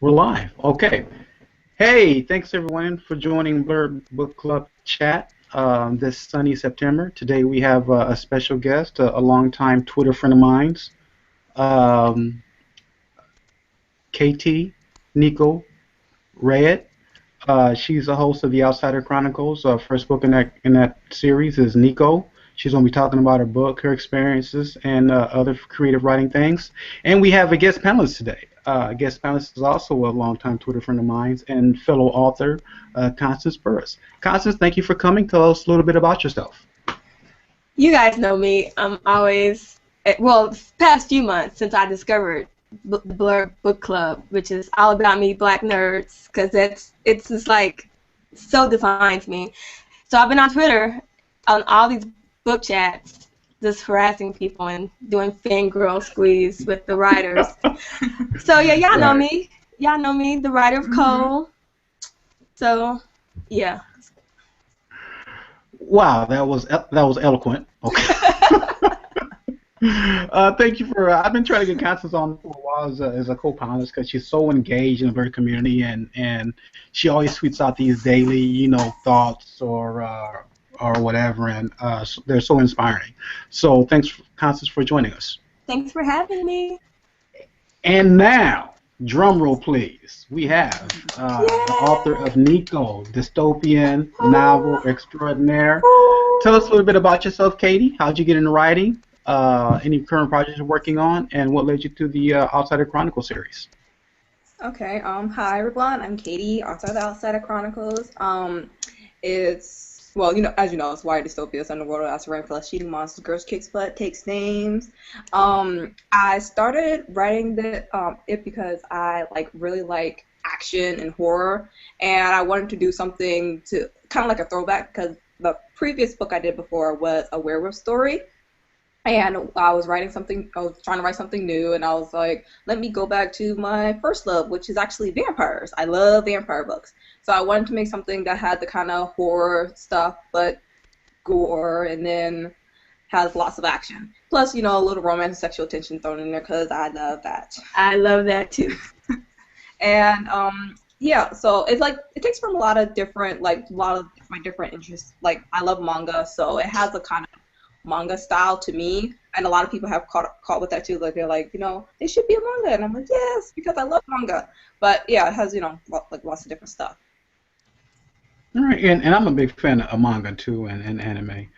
We're live. Okay. Hey, thanks everyone for joining Blurred Book Club chat this sunny September. Today we have a special guest, a longtime Twitter friend of mine's, um, Kayti Nika Raet. She's the host of the Outsider Chronicles. First book in that series is Niko. She's going to be talking about her book, her experiences, and other creative writing things. And we have a guest panelist today. Guest panelist is also a longtime Twitter friend of mine and fellow author, Constance Burris. Constance, thank you for coming. Tell us a little bit about yourself. You guys know me. I'm always, well, past few months since I discovered the Blurred Book Club, which is all about me, black nerds, because it's just like so defines me. So I've been on Twitter on all these book chats, just harassing people and doing fangirl squeeze with the writers. So yeah, y'all know me. Y'all know me, the writer of Cole. So yeah. Wow, that was eloquent. Okay. Thank you for. I've been trying to get Constance on for a while as a co-panelist because she's so engaged in the community and she always tweets out these daily, thoughts or whatever, and they're so inspiring. So thanks, Constance, for joining us. Thanks for having me. And now, drum roll, please. We have the author of Niko, dystopian novel extraordinaire. Tell us a little bit about yourself, Kayti. How'd you get into writing? Any current projects you're working on, and what led you to the Outsider Chronicles series? Okay. Hi everyone. I'm Kayti, author of the Outsider Chronicles. It's as you know, it's white dystopia. It's underworld, asteroid, flesh eating monsters, girls kicks butt, takes names. I started writing it because I really like action and horror, and I wanted to do something to kind of like a throwback because the previous book I did before was a werewolf story. And I was trying to write something new, and I was like, let me go back to my first love, which is actually vampires. I love vampire books. So I wanted to make something that had the kind of horror stuff, but gore, and then has lots of action. Plus, a little romance and sexual tension thrown in there, because I love that. I love that, too. And, yeah, so it's it takes from a lot of my different interests. I love manga, so it has a kind of manga style to me, and a lot of people have caught with that too. They're like, it should be a manga, and I'm like, yes, because I love manga. But yeah, it has lots of different stuff. All right, and I'm a big fan of manga too and anime.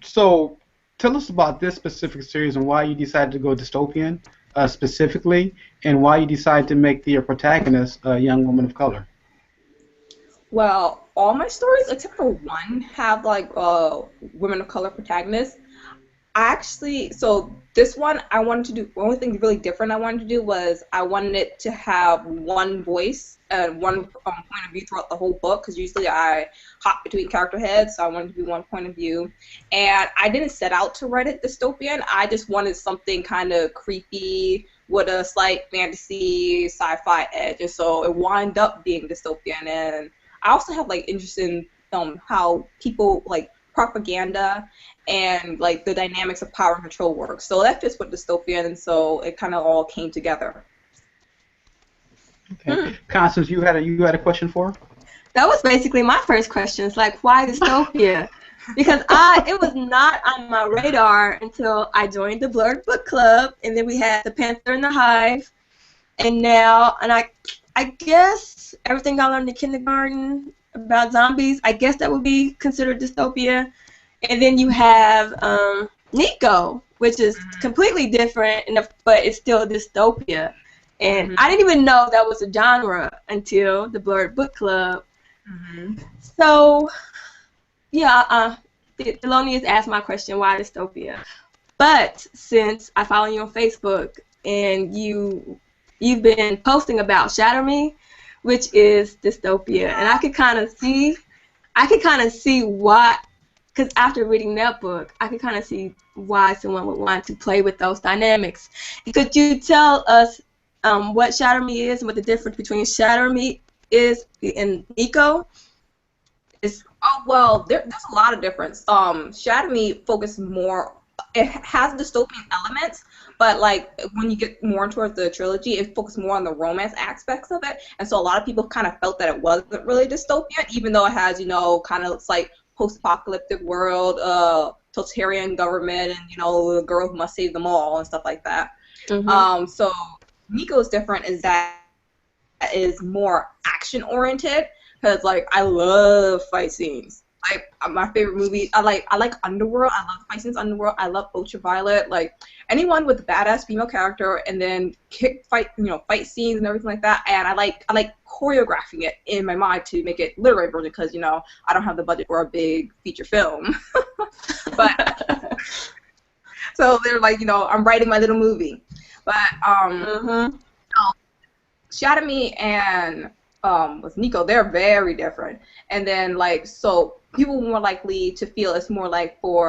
So tell us about this specific series and why you decided to go dystopian specifically, and why you decided to make the protagonist a young woman of color. Well, all my stories, except for one, have women of color protagonists. So this one, I wanted to do, the only thing really different I wanted to do was I wanted it to have one voice and one point of view throughout the whole book, because usually I hop between character heads, so I wanted to be one point of view. And I didn't set out to write it dystopian, I just wanted something kind of creepy with a slight fantasy, sci-fi edge, and so it wound up being dystopian. And I also have interest in how people propaganda and the dynamics of power and control work. So that fits with dystopian, and so it kind of all came together. Okay. Constance, you had a question for her? That was basically my first question. It's why dystopia? Because it was not on my radar until I joined the Blurred Book Club, and then we had the Panther and the Hive, and I guess everything I learned in kindergarten about zombies, I guess that would be considered dystopia. And then you have Niko, which is completely different, but it's still dystopia. And I didn't even know that was a genre until the Blurred Book Club. So, yeah, Thelonious asked my question, why dystopia? But since I follow you on Facebook and you've been posting about Shatter Me, which is dystopia, and I could kind of see why, because after reading that book, I could kind of see why someone would want to play with those dynamics. Could you tell us what Shatter Me is and what the difference between Shatter Me is and Niko? Oh, well, there's a lot of difference. Shatter Me focuses more, it has dystopian elements, but like when you get more towards the trilogy, it focuses more on the romance aspects of it, and so a lot of people kind of felt that it wasn't really dystopian, even though it has, you know, kind of looks like post-apocalyptic world, totalitarian government, and, you know, the girl who must save them all and stuff like that. So Niko's different is that is more action-oriented, because like I love fight scenes. Like my favorite movie, I like Underworld. I love fight scenes. Underworld. I love Ultraviolet. Like anyone with a badass female character, and then fight scenes and everything like that. And I like choreographing it in my mind to make it literary version, because, you know, I don't have the budget for a big feature film. But so they're like, you know, I'm writing my little movie. But Shadow and with Niko, they're very different. And then like, so people more likely to feel it's more like for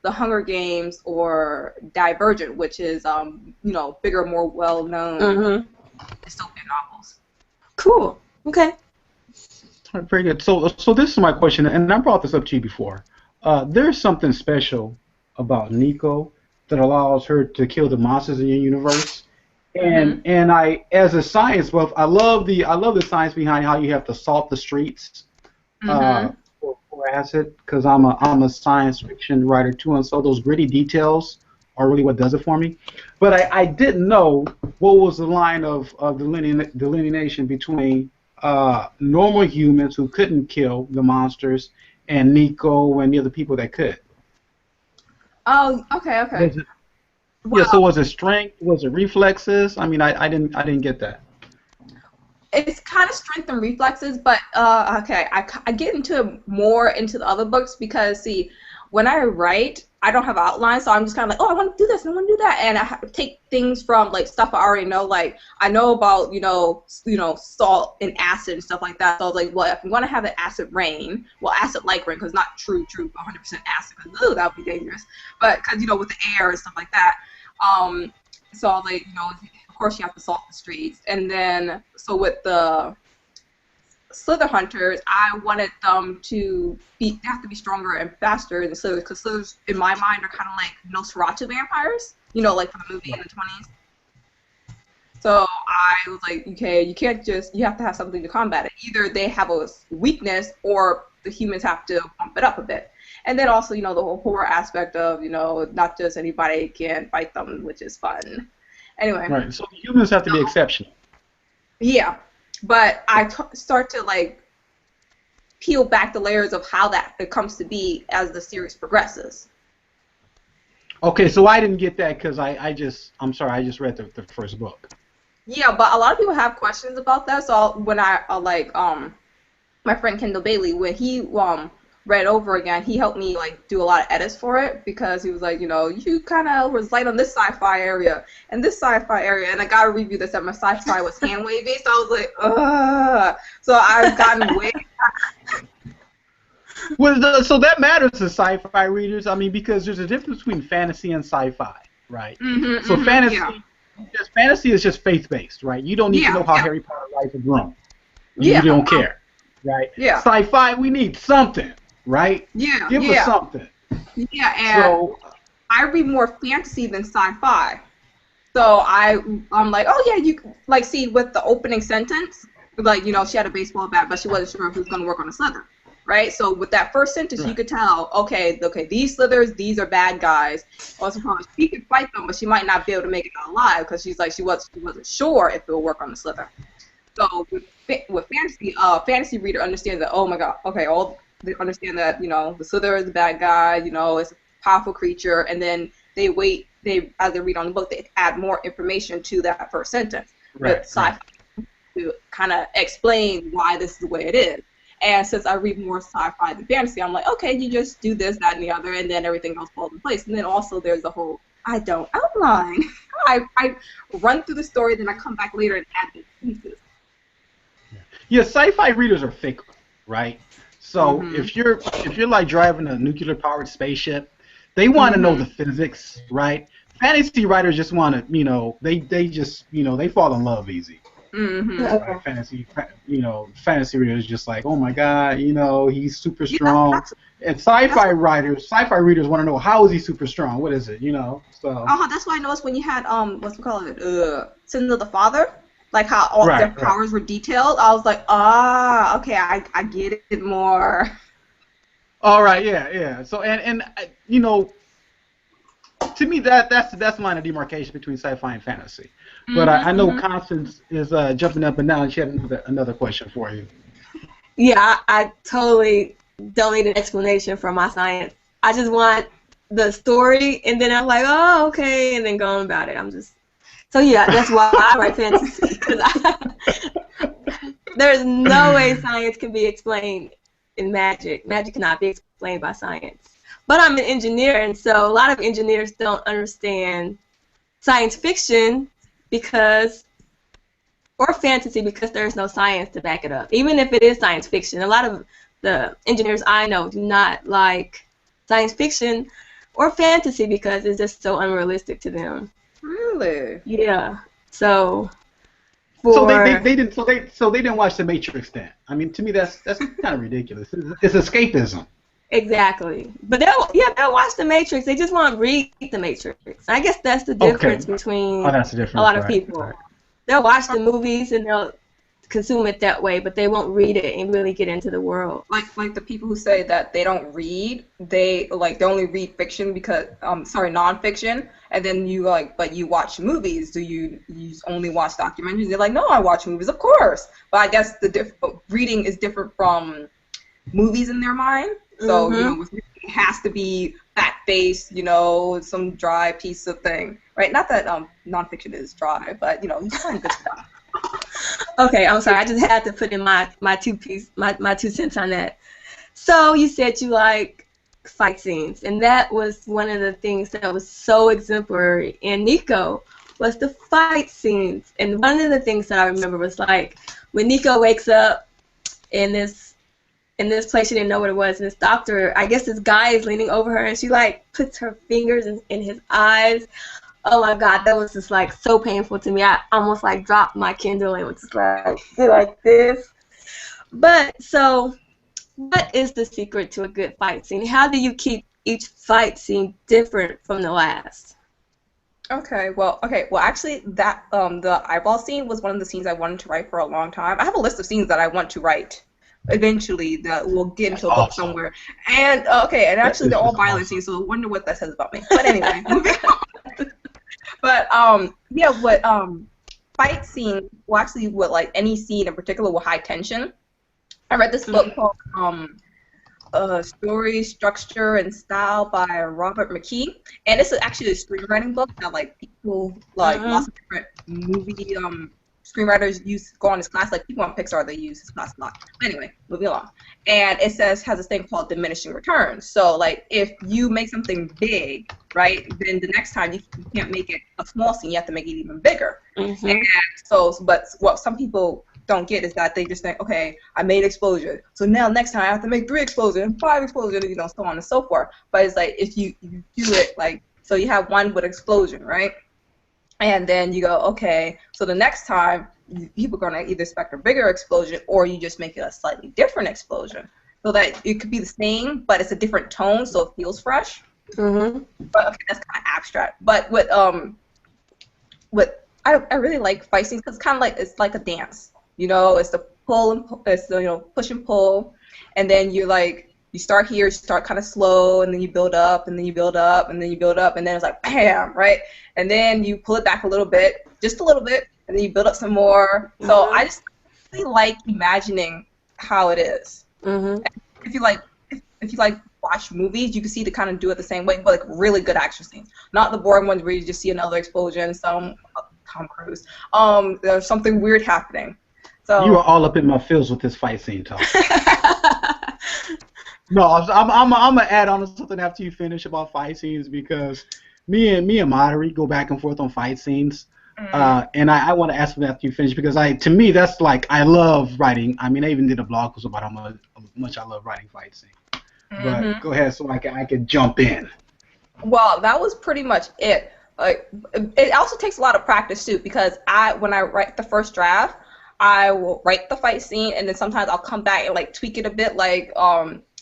the Hunger Games or Divergent, which is you know, bigger, more well-known dystopian novels. Cool. Okay. All right, very good. So this is my question, and I brought this up to you before. There's something special about Niko that allows her to kill the monsters in your universe. And I, as a science buff, I love the science behind how you have to salt the streets for acid, because I'm a science fiction writer too, and so those gritty details are really what does it for me. But I didn't know what was the line of delineation between normal humans who couldn't kill the monsters and Niko and the other people that could. Oh, okay. Yeah, so was it strength? Was it reflexes? I mean, I didn't get that. It's kind of strength and reflexes, but okay, I get more into the other books, because see, when I write, I don't have outlines, so I'm just kind of like, oh, I want to do this and I want to do that, and I have to take things from like stuff I already know. Like I know about you know salt and acid and stuff like that. So I was like, well, if I'm gonna have an acid rain, well, acid-like rain, because not true 100% acid, because that would be dangerous. But because, you know, with the air and stuff like that. So like, you know, of course you have to salt the streets, and then so with the Slither hunters, I wanted them to they have to be stronger and faster than the Slithers, because Slithers in my mind are kind of like Nosferatu vampires, you know, like from the movie in the 20s. So I was like, okay, you have to have something to combat it. Either they have a weakness, or the humans have to bump it up a bit. And then also, you know, the whole horror aspect of, you know, not just anybody can fight them, which is fun. Anyway. Right, so humans have to be exceptional. Yeah, but I start to, like, peel back the layers of how it comes to be as the series progresses. Okay, so I didn't get that because I'm sorry, I just read the first book. Yeah, but a lot of people have questions about that, so when my friend Kendall Bailey, when he read over again, he helped me like do a lot of edits for it, because he was like, you know, you kind of was light on this sci-fi area and this sci-fi area, and I got to review this, and my sci-fi was hand wavy, so I was like, ugh. So I've gotten way. Well, so that matters to sci-fi readers. I mean, because there's a difference between fantasy and sci-fi, right? So fantasy is just faith-based, right? You don't need to know how Harry Potter rides a broom. You don't care, right? Yeah. Sci-fi, we need something. Right? Yeah. Give us something. Yeah, and so, I read more fantasy than sci-fi. So I'm like, oh yeah, you like see with the opening sentence, like, you know, she had a baseball bat, but she wasn't sure if he was going to work on a Slither, right? So with that first sentence, you could tell, okay, these Slithers, these are bad guys. Also, she could fight them, but she might not be able to make it out alive, because she's like she wasn't sure if it would work on the Slither. So with fantasy, fantasy reader understands that, oh my god, okay, they understand that, you know, the Slither is the bad guy, you know, it's a powerful creature, and then as they read on the book, they add more information to that first sentence with sci-fi to kind of explain why this is the way it is. And since I read more sci-fi than fantasy, I'm like, okay, you just do this, that, and the other, and then everything else falls in place. And then also there's the whole, I don't outline. I run through the story, then I come back later and add the pieces. Yeah, sci-fi readers are fickle, right? So if you're like driving a nuclear-powered spaceship, they want to know the physics, right? Fantasy writers just want to, you know, they just, you know, they fall in love easy, Mm-hmm. That's why fantasy readers just like, oh my god, he's super Yeah, strong. that's And that's sci-fi readers want to know how is he super strong? What is it? So that's why I noticed when you had what's it called, Sins of the Father, like how all their right. powers were detailed. I was like, okay, I get it more. All right, yeah. So and to me that's the line of demarcation between sci-fi and fantasy. But I know Mm-hmm. Constance is jumping up and down. She had another question for you. Yeah, I totally don't need an explanation for my science. I just want the story, and then I'm like, oh, okay, and then go on about it. So yeah, that's why I write fantasy, because there's no way science can be explained in magic. Magic cannot be explained by science. But I'm an engineer, and so a lot of engineers don't understand science fiction or fantasy because there's no science to back it up. Even if it is science fiction, a lot of the engineers I know do not like science fiction or fantasy because it's just so unrealistic to them. Really? Yeah. So So for they didn't watch The Matrix then. I mean, to me that's kind of ridiculous. It's escapism. exactly. But they'll watch The Matrix. They just won't read The Matrix. I guess that's the Okay. difference between Oh, that's the a difference. lot of Right. people. Right. They'll watch the movies and they'll consume it that way, but they won't read it and really get into the world. Like the people who say that they don't read, they only read fiction because nonfiction, and then but you watch movies. Do you only watch documentaries? They're like, no, I watch movies, of course. But I guess reading is different from movies in their mind. So with reading, it has to be fact-based, some dry piece of thing, right? Not that nonfiction is dry, but you find good stuff. Okay, I'm sorry. I just had to put in my 2 cents on that. So you said you like fight scenes, and that was one of the things that was so exemplary in Niko was the fight scenes. And one of the things that I remember was like when Niko wakes up in this place she didn't know what it was, and this doctor, I guess this guy is leaning over her, and she like puts her fingers in his eyes. Oh my God, that was just like so painful to me. I almost like dropped my Kindle and was just like this. But so, what is the secret to a good fight scene? How do you keep each fight scene different from the last? Okay, well, actually, that the eyeball scene was one of the scenes I wanted to write for a long time. I have a list of scenes that I want to write eventually that will get into a book somewhere. And and actually, they're all violent scenes, so I wonder what that says about me. But anyway, moving on. But fight scene, well, actually, what like any scene in particular with high tension. I read this book called Story, Structure, and Style by Robert McKee, and it's actually a screenwriting book that like people lots of different movie screenwriters go on this class. Like people on Pixar, they use this class a lot. But anyway, moving along. And it has this thing called diminishing returns. So like if you make something big, right, then the next time you can't make it a small scene, you have to make it even bigger. Mm-hmm. And so, but what some people don't get is that they just think, okay, I made an explosion, so now next time I have to make 3 explosions, 5 explosions, so on and so forth. But it's like if you do it like, so you have one with explosion, right? And then you go, okay, so the next time people are going to either expect a bigger explosion or you just make it a slightly different explosion. So that it could be the same, but it's a different tone, so it feels fresh. Mm-hmm. But okay, that's kind of abstract. But I really like fight scenes because it's like a dance. It's the pull and it's the push and pull, and then you start here, you start kind of slow, and then you build up, and then you build up, and then you build up, and then it's like bam, right? And then you pull it back a little bit, just a little bit, and then you build up some more. Mm-hmm. So I just really like imagining how it is. Mm-hmm. If you watch movies, you can see they kind of do it the same way, but like really good action scenes, not the boring ones where you just see another explosion, some Tom Cruise. There's something weird happening. So you are all up in my feels with this fight scene talk. No, I'm gonna add on to something after you finish about fight scenes because me and Madari go back and forth on fight scenes, and I want to ask them after you finish because to me that's like I love writing. I mean, I even did a blog post about how much I love writing fight scenes. But go ahead, so I can jump in. Well, that was pretty much it. Like, it also takes a lot of practice too, because when I write the first draft, I will write the fight scene, and then sometimes I'll come back and like tweak it a bit, like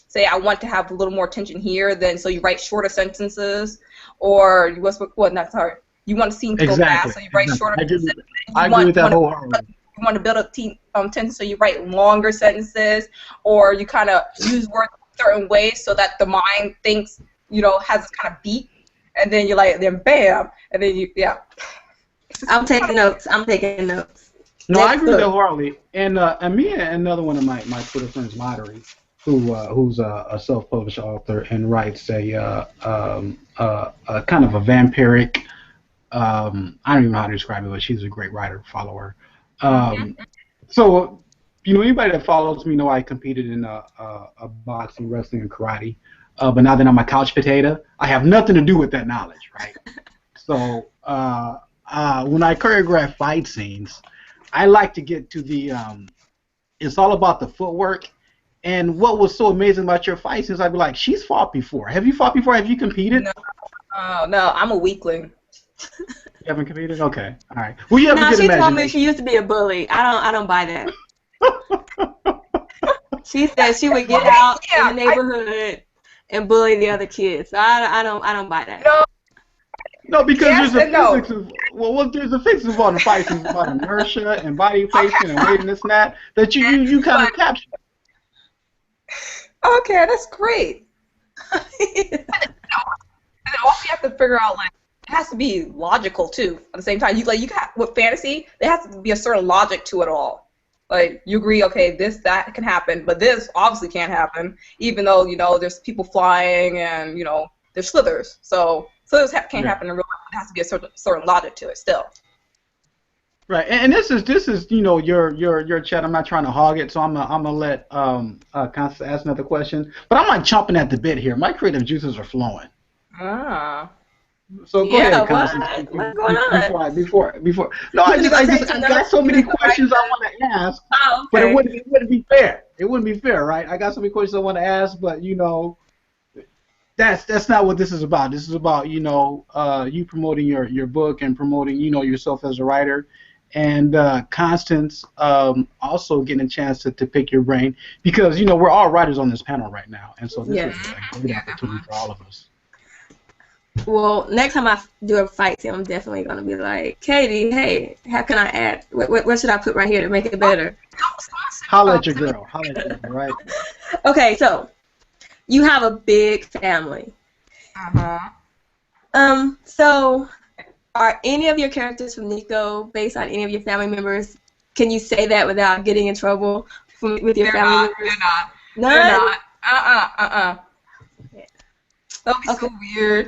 say I want to have a little more tension here, then so you write shorter sentences, or you want the scene to go fast, so you write shorter sentences. I agree with that wholeheartedly. You want to build a tension, so you write longer sentences, or you kind of use words certain ways so that the mind thinks, has this kind of beat, and then you're like, then bam, and then I'm taking notes. No, I agree with that wholeheartedly. And me and another one of my Twitter friends, Madari, who's a self-published author and writes a kind of a vampiric. I don't even know how to describe it, but she's a great writer. Follow her. So, anybody that follows me know I competed in a boxing, wrestling, and karate. But now that I'm a couch potato, I have nothing to do with that knowledge, right? So when I choreograph fight scenes, I like to get to the it's all about the footwork. And what was so amazing about your fight scenes, I'd be like, she's fought before. Have you fought before? Have you competed? No, I'm a weakling. You haven't competed? Okay, all right. Well, you have a good she imagination. told me she used to be a bully. I don't buy that. She said she would get out in the neighborhood and bully the other kids. So I don't buy that. No, because there's a physics of there's a physics of all the fights about inertia and body placement and weight and this and that you kind of capture. Okay, that's great. And also you have to figure out, like, it has to be logical too. At the same time, you got with fantasy, there has to be a certain logic to it all. Like, you agree, okay, that can happen, but this obviously can't happen, even though there's people flying and there's slithers. So this can't happen in real life. There has to be a certain logic to it still. Right, and this is your chat. I'm not trying to hog it, so I'm gonna let Constance ask another question. But I'm like chomping at the bit here. My creative juices are flowing. Ah. So go ahead, Constance. What's going on? Before. No, I got so many questions I want to ask. Oh, okay. But it wouldn't be fair. It wouldn't be fair, right? I got so many questions I want to ask, but that's not what this is about. This is about you promoting your book and promoting yourself as a writer, and Constance also getting a chance to pick your brain, because we're all writers on this panel right now, and so this is a great opportunity for all of us. Well, next time I do a fight scene, I'm definitely gonna be like, Katie, hey, how can I add? What should I put right here to make it better? Holla at your girl, right? Okay, so you have a big family. So are any of your characters from Niko based on any of your family members? Can you say that without getting in trouble with your family members? They're not. They're not. That would be so weird.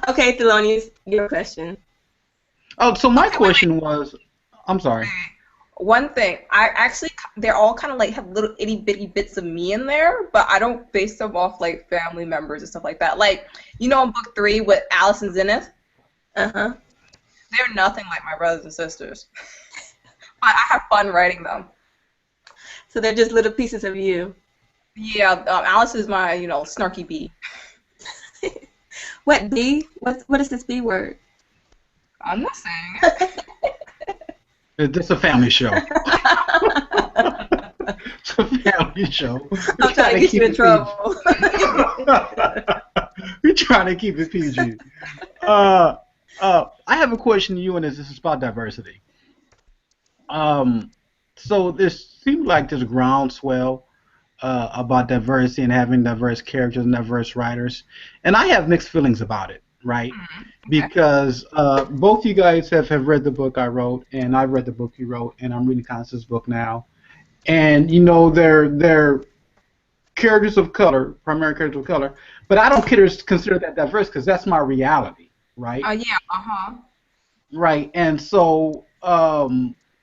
Okay, Thelonious, your question. Oh, so my question was, I'm sorry. One thing, they're all kind of like have little itty bitty bits of me in there, but I don't base them off like family members and stuff like that. Like, in book 3 with Alice and Zenith, they're nothing like my brothers and sisters. But I have fun writing them. So they're just little pieces of you. Yeah, Alice is my, snarky bee. What bee? What is this bee word? I'm not saying it. It's a family show. It's a family show. I'm trying to get you in trouble. We're trying to keep it PG. I have a question to you, and this is about diversity. So there seems like there's groundswell about diversity and having diverse characters and diverse writers, and I have mixed feelings about it, right? Because both you guys have read the book I wrote, and I've read the book you wrote, and I'm reading Constance's book now, and they're characters of color, primary characters of color, but I don't consider that diverse because that's my reality, right? Right, and so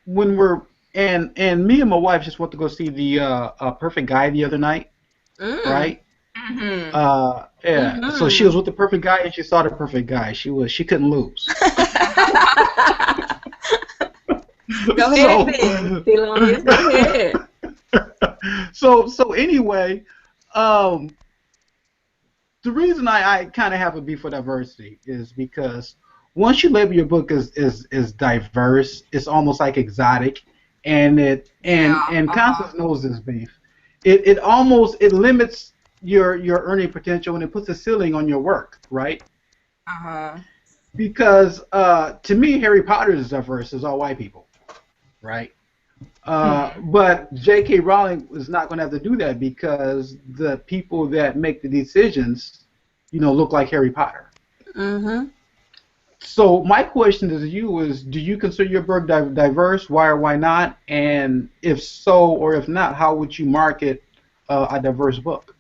when we're and me and my wife just went to go see the Perfect Guy the other night, right? So she was with the perfect guy, and she saw the perfect guy. She couldn't lose. Go ahead, Thelonious. Go ahead. So anyway, the reason I kind of have a beef with diversity is because once you label your book as diverse, it's almost like exotic, and Yeah. Constance knows this beef. It almost it limits your earning potential and it puts a ceiling on your work, right? Uh-huh. Because to me, Harry Potter is diverse, it's all white people, right? But J.K. Rowling is not going to have to do that because the people that make the decisions, look like Harry Potter. Mm-hmm. So my question to you is, do you consider your book diverse? Why or why not? And if so or if not, how would you market a diverse book?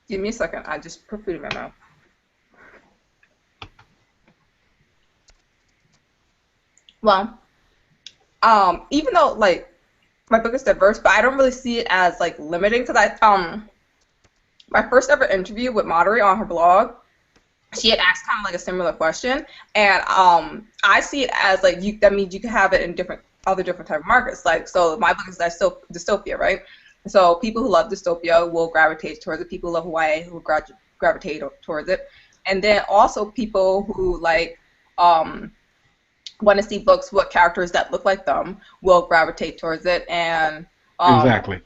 Give me a second. I just put food in my mouth. Well, even though like my book is diverse, but I don't really see it as like limiting because my first ever interview with Madari on her blog, she had asked kind of like a similar question, and I see it as like that means you can have it in other different type of markets. Like, so my book is dystopia, right? So people who love dystopia will gravitate towards it. People who love Hawaii will gravitate towards it, and then also people who like want to see books with characters that look like them will gravitate towards it, and Exactly.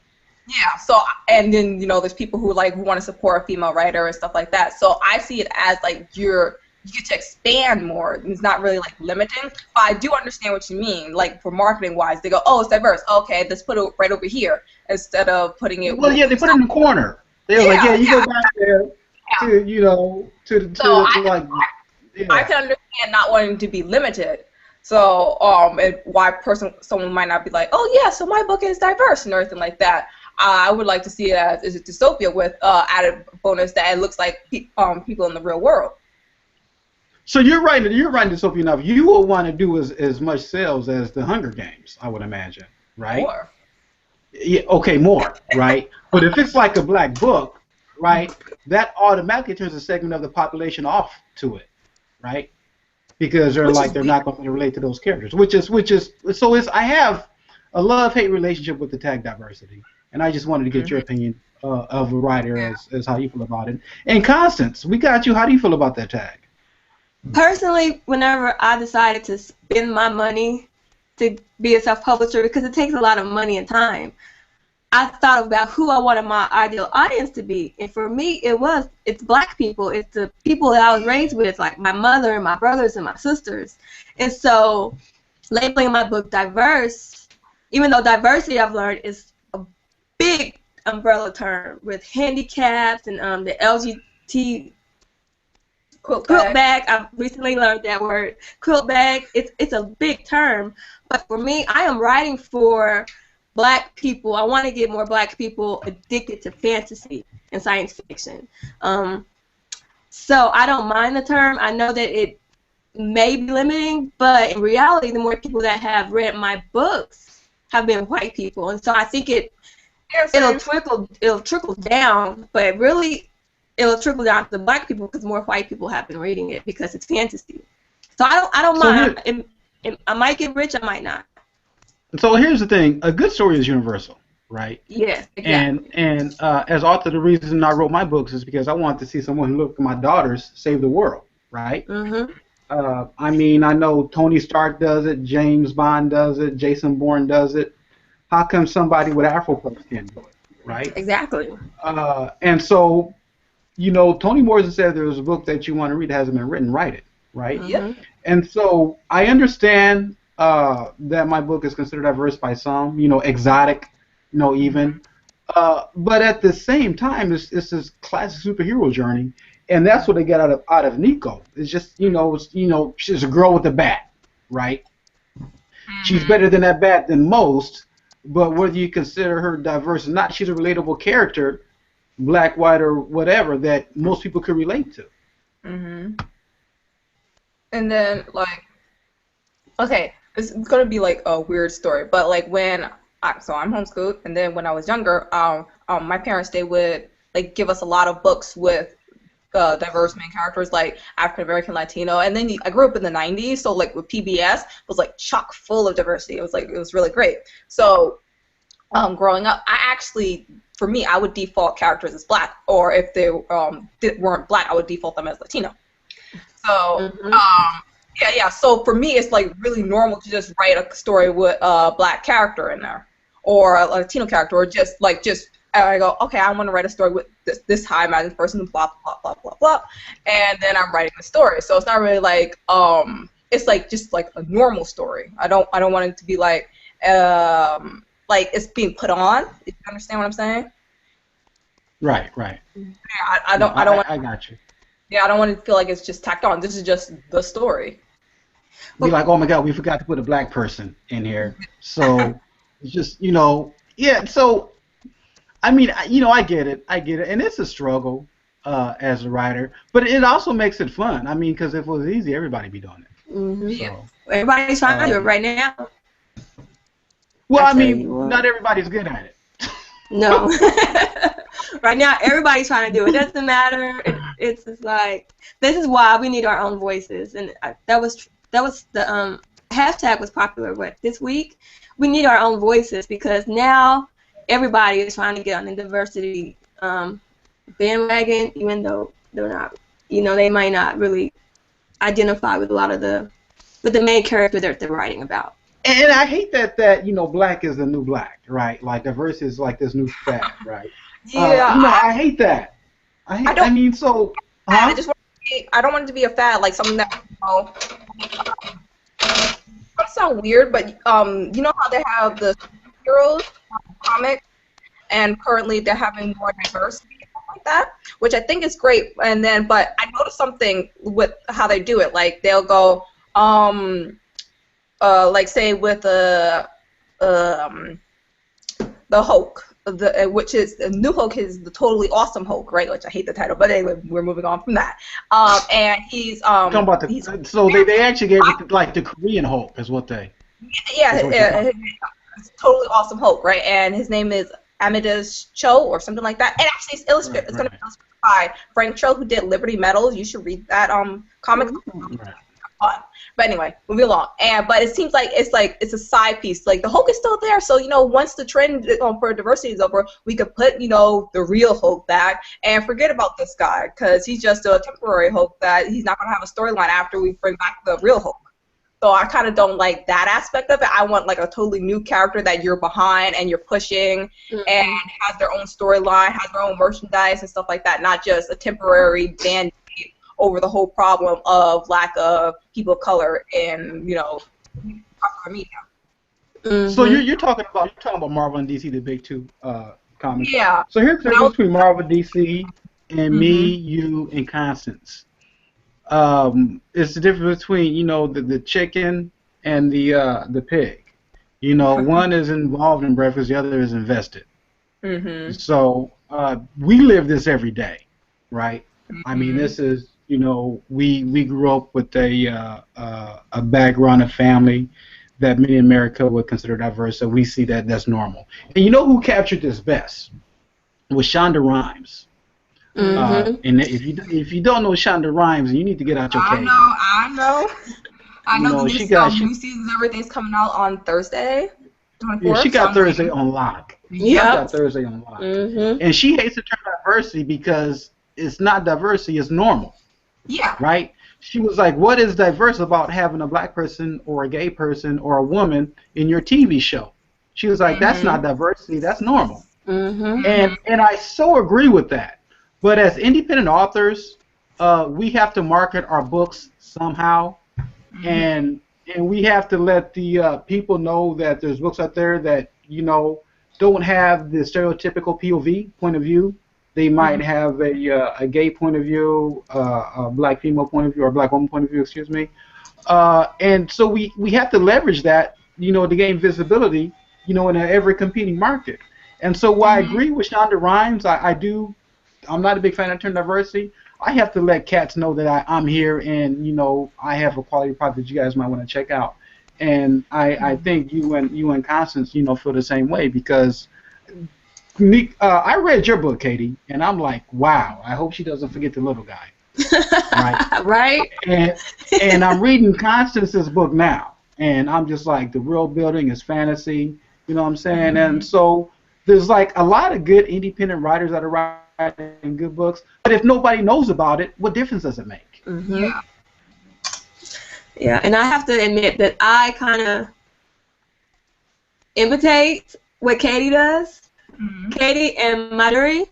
yeah. So, and then there's people who want to support a female writer and stuff like that. So I see it as like you get to expand more. It's not really like limiting. But I do understand what you mean. Like for marketing wise, they go, oh, it's diverse. Okay, let's put it right over here instead of putting it. Well, yeah, they put it in the corner. They're like, yeah, you go back there I can understand not wanting to be limited. So, and why someone might not be like, oh yeah, so my book is diverse and everything like that. I would like to see it as a dystopia with added bonus that it looks like people in the real world. So you're writing dystopia novel. You will want to do as much sales as the Hunger Games, I would imagine, right? More. Yeah, okay, more, right? But if it's like a black book, right, that automatically turns a segment of the population off to it, right? Because they're not going to relate to those characters, which is so I have a love-hate relationship with the tag diversity, and I just wanted to get your opinion of a writer as how you feel about it. And Constance, we got you. How do you feel about that tag? Personally, whenever I decided to spend my money to be a self-publisher, because it takes a lot of money and time, I thought about who I wanted my ideal audience to be, and for me, it's black people. It's the people that I was raised with, like my mother and my brothers and my sisters. And so, labeling my book diverse, even though diversity, I've learned, is a big umbrella term with handicaps and the LGBT quilt bag. I've recently learned that word, quilt bag. It's a big term, but for me, I am writing for black people. I want to get more black people addicted to fantasy and science fiction. So I don't mind the term. I know that it may be limiting, but in reality, the more people that have read my books have been white people, and so I think it'll trickle down, but really it'll trickle down to the black people because more white people have been reading it because it's fantasy. So I don't mind. I might get rich, I might not. So here's the thing: a good story is universal, right? Yes, exactly. And as author, the reason I wrote my books is because I wanted to see someone who looked at my daughters save the world, right? Mm-hmm. I mean, I know Tony Stark does it, James Bond does it, Jason Bourne does it. How come somebody with Afro puffs can't do it, right? Exactly. And so, Toni Morrison said there's a book that you want to read that hasn't been written, write it, right? Mm-hmm. And so I understand that my book is considered diverse by some, exotic, even. But at the same time, it's this classic superhero journey, and that's what they get out of Niko. It's just, she's a girl with a bat, right? Mm-hmm. She's better than that bat than most, but whether you consider her diverse or not, she's a relatable character, black, white, or whatever, that most people could relate to. Mm-hmm. And then, okay, it's gonna be like a weird story, but so I'm homeschooled, and then when I was younger, my parents, they would give us a lot of books with diverse main characters, like African American, Latino, and then I grew up in the '90s, so with PBS was chock full of diversity. It was really great. So growing up, I actually for me, I would default characters as black, or if they weren't black, I would default them as Latino. So, yeah. So for me, it's like really normal to just write a story with a black character in there, or a Latino character, or just I go, okay, I want to write a story with this high imagined person, blah blah blah blah blah, and then I'm writing the story. So it's not really like it's like just like a normal story. I don't want it to be like it's being put on. If you understand what I'm saying? Right. Yeah, I don't want. I got you. Yeah, I don't want to feel like it's just tacked on. This is just the story. Be like, oh my God, we forgot to put a black person in here. So it's just, yeah. So I mean, I get it, and it's a struggle as a writer, but it also makes it fun. I mean, because if it was easy, everybody'd be doing it. Mm-hmm. So, everybody's trying to do it right now. Well, I mean, not everybody's good at it. No. Right now, everybody's trying to do it. It doesn't matter. It's just like, this is why we need our own voices. And that was the hashtag was popular, this week? We need our own voices because now everybody is trying to get on the diversity bandwagon, even though they're not, they might not really identify with a lot of with the main character that they're writing about. And I hate that black is the new black, right? Like diversity is like this new fad, right? Yeah. I hate that. I don't want it to be a fad, like something that it sound weird, but you know how they have the heroes comics, and currently they're having more diversity and stuff like that, which I think is great. And then, but I noticed something with how they do it. Like they'll go, like say with the Hulk, which is the new Hulk is the totally awesome Hulk, right? Which I hate the title, but anyway, we're moving on from that. And he's talking about they actually gave it like the Korean Hulk is what they. Yeah, it's totally awesome Hulk, right? And his name is Amadeus Cho or something like that. And actually, it's illustrated. It's going to be illustrated by Frank Cho, who did Liberty Metals. You should read that comic. Right. Fun. But anyway, moving along. But it seems like it's a side piece. Like the Hulk is still there, so once the trend for diversity is over, we could put the real Hulk back and forget about this guy because he's just a temporary Hulk that he's not gonna have a storyline after we bring back the real Hulk. So I kind of don't like that aspect of it. I want like a totally new character that you're behind and you're pushing and has their own storyline, has their own merchandise and stuff like that, not just a temporary band over the whole problem of lack of people of color in popular media. Mm-hmm. So you're talking about Marvel and DC, the big two comics. Yeah. So here's the difference between Marvel, DC, and me, you, and Constance. It's the difference between the chicken and the pig. One is involved in breakfast, the other is invested. Mm-hmm. So we live this every day, right? Mm-hmm. I mean, this is we grew up with a background of family that many in America would consider diverse, so we see that's normal. And who captured this best was Shonda Rhimes. Mm-hmm. And if you don't know Shonda Rhimes, you need to get out your cave. I know. New seasons, everything's coming out on Thursday. 24th, yeah, she got Thursday on lock. Yeah, got Thursday on lock. Mm-hmm. And she hates the term diversity because it's not diversity; it's normal. Yeah. Right? She was like, what is diverse about having a black person or a gay person or a woman in your TV show? She was like, that's not diversity, that's normal. Mm-hmm. And I so agree with that. But as independent authors, we have to market our books somehow. Mm-hmm. And we have to let the people know that there's books out there that, don't have the stereotypical POV point of view. They might have a gay point of view, a black female point of view, or a black woman point of view, excuse me. And so we have to leverage that, to gain visibility, in every competing market. And so while I agree with Shonda Rhimes, I'm not a big fan of term diversity. I have to let cats know that I'm here and, I have a quality product that you guys might want to check out. And I think you and Constance, feel the same way because I read your book, Katie, and I'm like, wow, I hope she doesn't forget the little guy. Right? Right? And I'm reading Constance's book now, and I'm just like, the world building is fantasy, you know what I'm saying? Mm-hmm. And so there's like a lot of good independent writers that are writing good books, but if nobody knows about it, what difference does it make? Mm-hmm. Yeah, and I have to admit that I kind of imitate what Kayti does. Mm-hmm. Kayti and Maduri,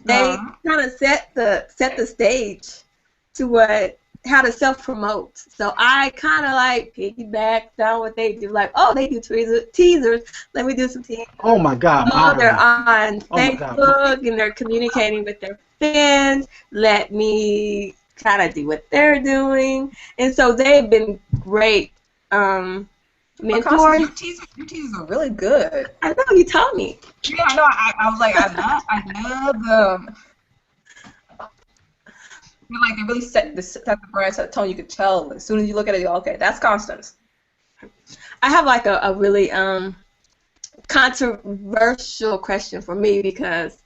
they kind of set the stage to how to self-promote. So I kind of like piggyback down what they do. Like, oh, they do teasers. Let me do some teasers. Oh my God, oh, they're on Facebook and they're communicating with their fans. Let me kind of do what they're doing. And so they've been great mentors. Your teasers are really good. I know, you taught me. Yeah, I know. I was like, I love them. Like they really set the brand, set the tone. You could tell as soon as you look at it, you go, okay, that's Constance. I have like a really controversial question for me because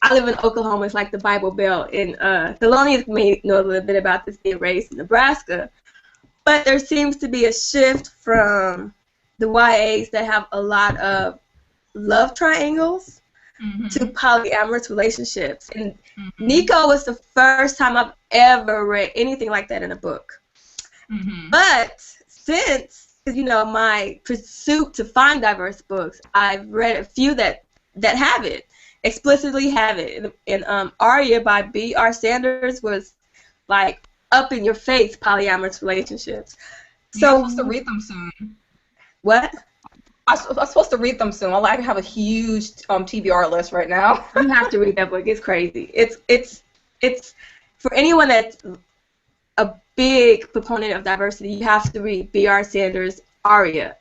I live in Oklahoma. It's like the Bible Belt, and Thelonious may know a little bit about this, being raised in Nebraska. But there seems to be a shift from the YAs that have a lot of love triangles to polyamorous relationships. And Niko was the first time I've ever read anything like that in a book. But since, you know, my pursuit to find diverse books, I've read a few that have it, explicitly have it. And Aria by B.R. Sanders was like up in your face polyamorous relationships. So I'm supposed to read them soon. What? I'm supposed to read them soon. I have a huge TBR list right now. You have to read that book. It's crazy. It's for anyone that's a big proponent of diversity. You have to read B.R. Sanders' Aria.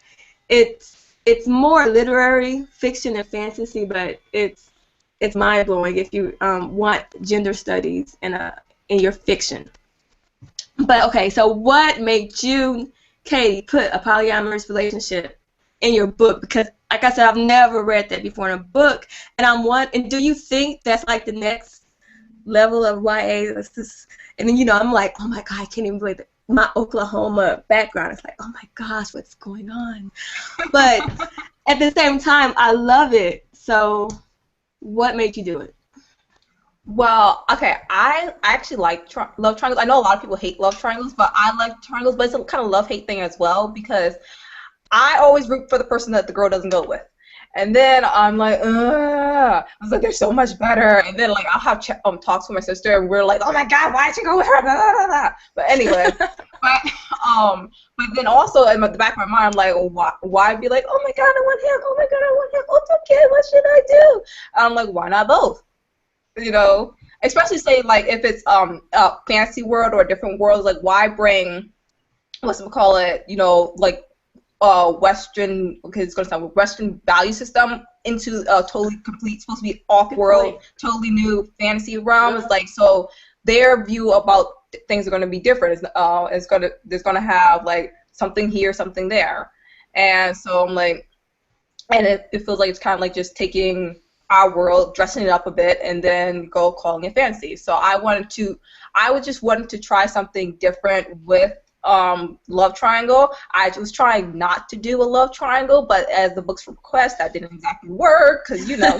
It's more literary fiction and fantasy, but it's mind blowing if you want gender studies in your fiction. But okay, so what made you, Kayti, put a polyamorous relationship in your book? Because, like I said, I've never read that before in a book, and do you think that's like the next level of YA? And then, you know, I'm like, oh my God, I can't even believe it. My Oklahoma background is like, oh my gosh, what's going on? But at the same time, I love it. So, what made you do it? Well, okay, I actually like love triangles. I know a lot of people hate love triangles, but I like triangles, but it's a kind of love-hate thing as well, because I always root for the person that the girl doesn't go with. And then I'm like, ugh. I was like, they're so much better. And then, like, I'll have talks with my sister, and we're like, oh my God, why did you go with her? Blah, blah, blah. But anyway, but then also in the back of my mind, I'm like, why be like, oh my God, I want him. Oh my God, I want him. Oh, okay, what should I do? And I'm like, why not both? You know, especially say like if it's a fantasy world or different worlds, like why bring you know, like Western, okay, it's gonna sound Western value system into a totally complete, supposed to be off-world, totally new fantasy realms. Like, so their view about things are gonna be different. There's gonna have like something here, something there, and so I'm like, and it feels like it's kind of like just taking our world, dressing it up a bit, and then calling it fantasy. So I just wanted to try something different with love triangle. I was trying not to do a love triangle, but as the book's request, that didn't exactly work, because you know.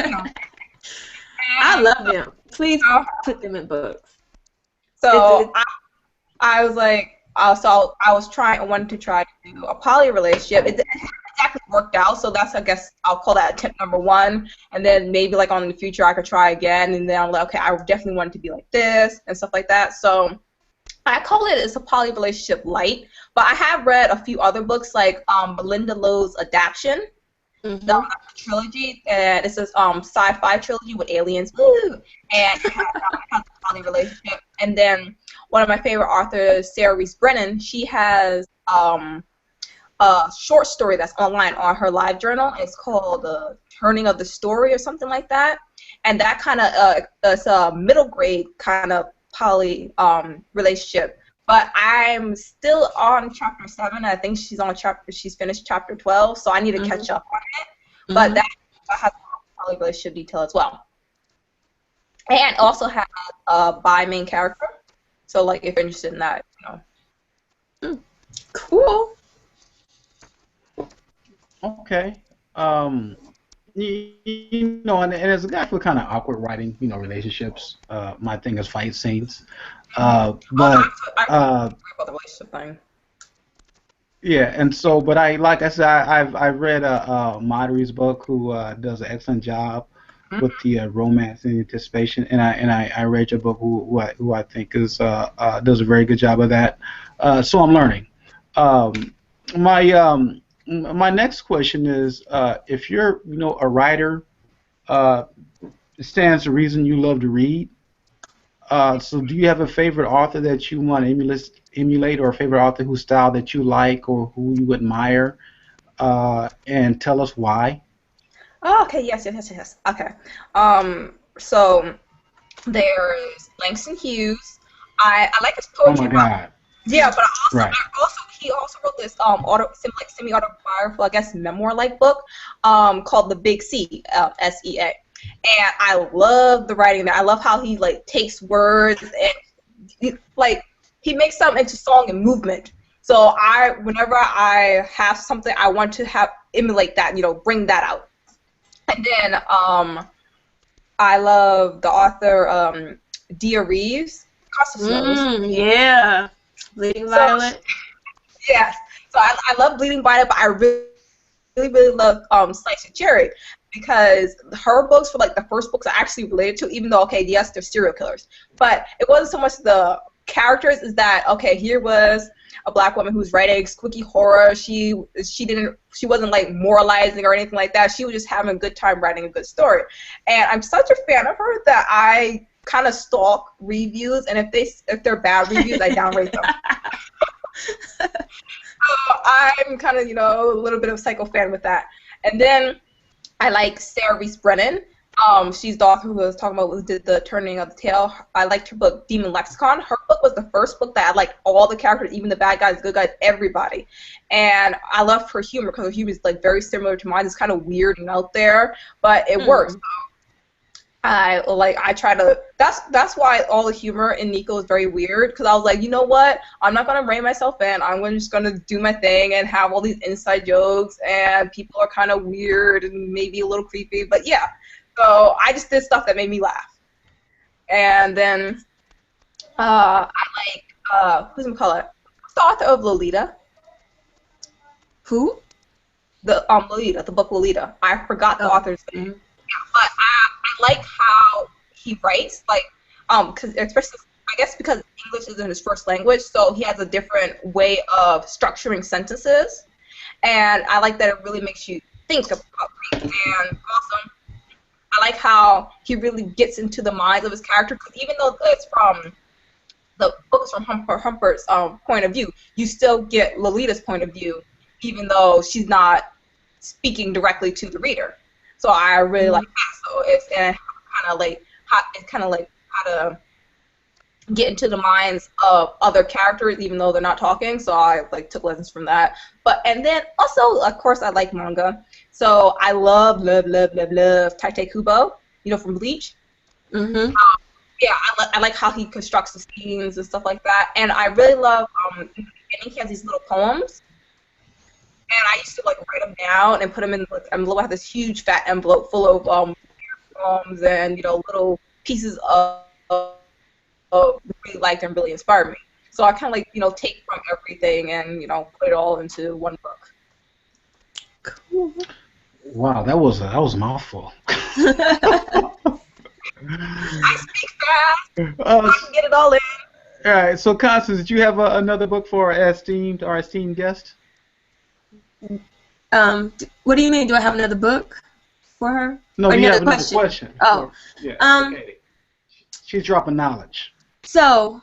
I love them. Please put them in books. So I was like, I wanted to try to do a poly relationship. It exactly worked out, so that's, I guess, I'll call that attempt number one, and then maybe like on in the future I could try again, and then I'm like, okay, I definitely want it to be like this and stuff like that. So I call it a poly relationship light, but I have read a few other books like Melinda Lowe's Adaption, the trilogy, and it's this sci-fi trilogy with aliens, and it has a poly relationship. And then one of my favorite authors, Sarah Reese Brennan, she has a short story that's online on her live journal. It's called Turning of the Story or something like that, and that kind of it's a middle grade kind of poly relationship. But I'm still on chapter 7. I think she's finished chapter 12, so I need to catch up on it. But that has a poly relationship detail as well, and also has a bi main character. So like if you're interested in that, you know. Cool. Okay. and as a guy for kind of awkward writing, relationships. My thing is fight scenes. Oh, no, But I'm about the relationship thing. yeah, and so, but like I said, I've read Madari's book, who does an excellent job with the romance and anticipation, and I read your book, who I think is does a very good job of that. So I'm learning. Um, my next question is, if you're a writer, uh, it stands to reason you love to read. So do you have a favorite author that you want to emulate, or a favorite author whose style that you like or who you admire? And tell us why. Oh, okay, yes. Okay. So there's Langston Hughes. I like his Oh my poetry. God. Yeah, but Right. he also wrote this semi autobiographical, I guess, memoir like book called The Big C, SEA. And I love the writing there. I love how he like takes words and he makes something into song and movement. So whenever I have something I want to have emulate that, bring that out. And then I love the author Dia Reeves. Constance knows. Yeah. Bleeding Violet. Yes. So I love Bleeding Violet, but I really love Slice of Cherry because her books were like the first books I actually related to, even though, okay, yes, they're serial killers. But it wasn't so much the characters, is that, okay, here was a black woman who was writing squeaky horror. She wasn't like moralizing or anything like that. She was just having a good time writing a good story. And I'm such a fan of her that I kind of stalk reviews, and if they're bad reviews, I downrate them. I'm kind of, a little bit of a psycho fan with that. And then I like Sarah Reese Brennan. She's the author who was talking about did the Turning of the Tail. I liked her book Demon Lexicon. Her book was the first book that I liked all the characters, even the bad guys, good guys, everybody. And I love her humor because her humor is like very similar to mine. It's kind of weird and out there, but it works. I try to. That's why all the humor in Niko is very weird, because I was like, you know what? I'm not gonna rein myself in. Just gonna do my thing and have all these inside jokes, and people are kind of weird and maybe a little creepy, but yeah. So I just did stuff that made me laugh. And then I like who's the author of Lolita. Who? The Lolita, the book Lolita. I forgot the author's name. Yeah, but I like how he writes, cause especially I guess because English isn't his first language, so he has a different way of structuring sentences, and I like that it really makes you think about things. And also, I like how he really gets into the minds of his character, because even though it's from the book is from Humpert's point of view, you still get Lolita's point of view, even though she's not speaking directly to the reader. So I really like that. So it's kind of like how to get into the minds of other characters, even though they're not talking. So I took lessons from that. And then also, of course, I like manga. So I love Tite Kubo, from Bleach. Mm-hmm. Yeah, I like how he constructs the scenes and stuff like that. And I really love in the beginning he has these little poems. And I used to write them down and put them in envelope. I had this huge fat envelope full of poems and little pieces of really liked and really inspired me. So I kind of take from everything and put it all into one book. Cool. Wow, that was a mouthful. I speak fast. I can get it all in. All right. So Constance, did you have another book for our esteemed guest? What do you mean? Do I have another book for her? No, you have another question. Oh. Okay. She's dropping knowledge. So,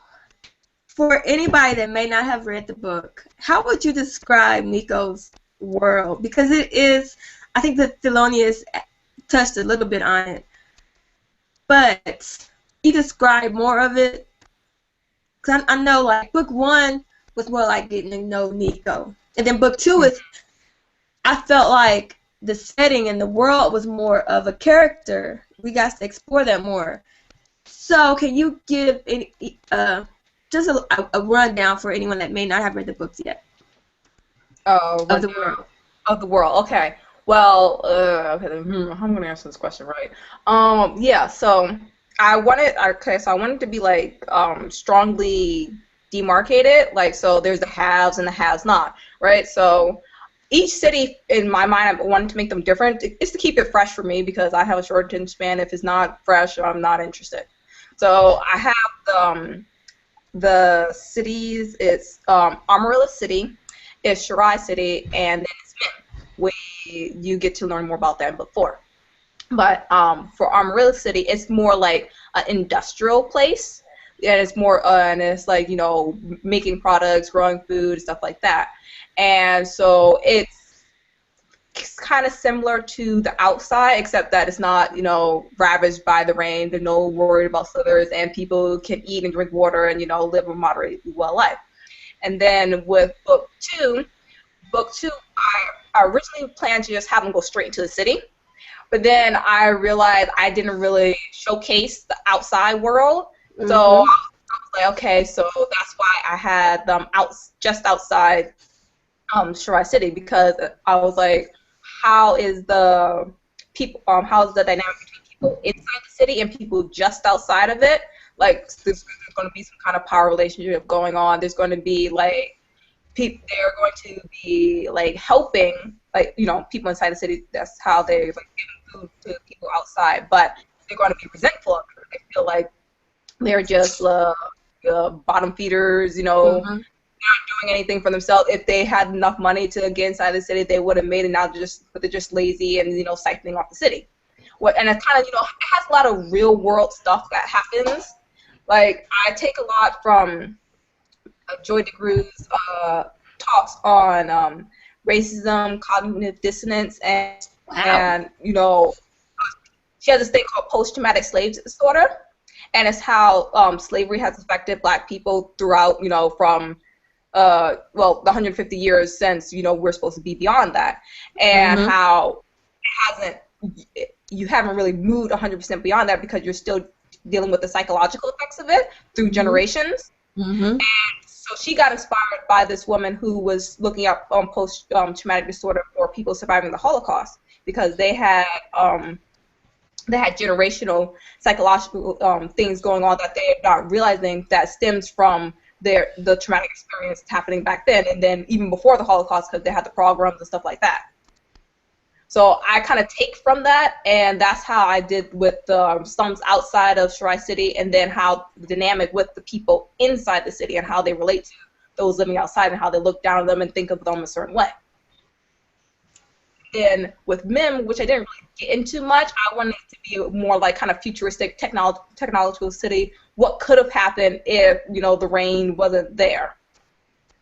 for anybody that may not have read the book, how would you describe Niko's world? Because it is, I think that Thelonious touched a little bit on it, but he described more of it. Because I know, book 1 was more like getting to know Niko. And then book 2 is, I felt like the setting and the world was more of a character. We got to explore that more. So can you give just a rundown for anyone that may not have read the books yet? Oh, of the world. Of the world, okay. Well, okay, I'm gonna answer this question right. Yeah, so I wanted to be like strongly demarcated, like so there's the haves and the haves not, right? So each city in my mind, I wanted to make them different. It's to keep it fresh for me because I have a short attention span. If it's not fresh, I'm not interested. So I have the cities. It's Amaryllis City, it's Shirai City, and then it's Mint, where you get to learn more about that in book 4. But for Amaryllis City, it's more like an industrial place, and it's more and it's like making products, growing food, stuff like that. And so it's kind of similar to the outside, except that it's not ravaged by the rain. There's no worry about slithers, and people can eat and drink water and live a moderately well life. And then with book two, I originally planned to just have them go straight into the city. But then I realized I didn't really showcase the outside world. Mm-hmm. So I was like, okay, so that's why I had them just outside Shirai City, because I was like, how is the dynamic between people inside the city and people just outside of it? Like, there's going to be some kind of power relationship going on. There's going to be like they're going to be like helping, like people inside the city. That's how they like give food to people outside, but they're going to be resentful of it. They feel like they're just bottom feeders, mm-hmm. not doing anything for themselves. If they had enough money to get inside the city, they would have made it. Now they're just lazy and siphoning off the city. And it's kind of it has a lot of real world stuff that happens. Like, I take a lot from Joy DeGruy's talks on racism, cognitive dissonance, and she has this thing called post-traumatic slave disorder, and it's how slavery has affected Black people throughout, from the 150 years since we're supposed to be beyond that, and mm-hmm. how you haven't really moved 100% beyond that because you're still dealing with the psychological effects of it through generations. Mm-hmm. And so she got inspired by this woman who was looking up post-traumatic disorder for people surviving the Holocaust, because they had generational psychological things going on that they're not realizing that stems from the traumatic experience happening back then, and then even before the Holocaust, because they had the pogroms and stuff like that. So I kind of take from that, and that's how I did with the slums outside of Shirai City, and then how the dynamic with the people inside the city and how they relate to those living outside and how they look down on them and think of them a certain way. Then with MIM, which I didn't really get into much, I wanted it to be more like kind of futuristic technological city. What could have happened if the rain wasn't there?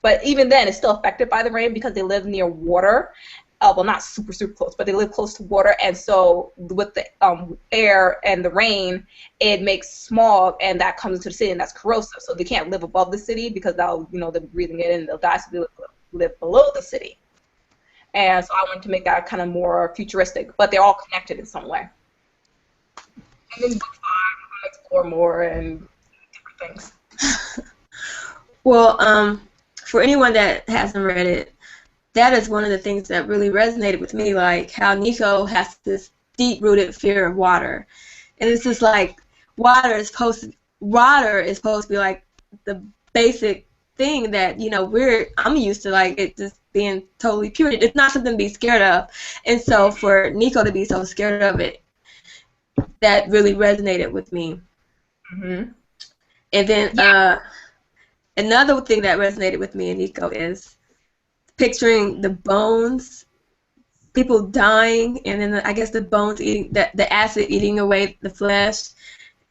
But even then, it's still affected by the rain because they live near water. Well, not super close, but they live close to water, and so with the air and the rain, it makes smog, and that comes into the city, and that's corrosive. So they can't live above the city because they're breathing it in. They'll die, so they live below the city. And so I wanted to make that kind of more futuristic, but they're all connected in some way. And then book 5, I'm going to explore more and different things. Well, for anyone that hasn't read it, that is one of the things that really resonated with me, like how Niko has this deep-rooted fear of water. And it's just like water is supposed to be like the basic thing that, I'm used to, like it just being totally pure. It's not something to be scared of. And so for Niko to be so scared of it, that really resonated with me. Mm-hmm. And then another thing that resonated with me and Niko is picturing the bones, people dying, and then I guess the bones eating, the acid eating away the flesh,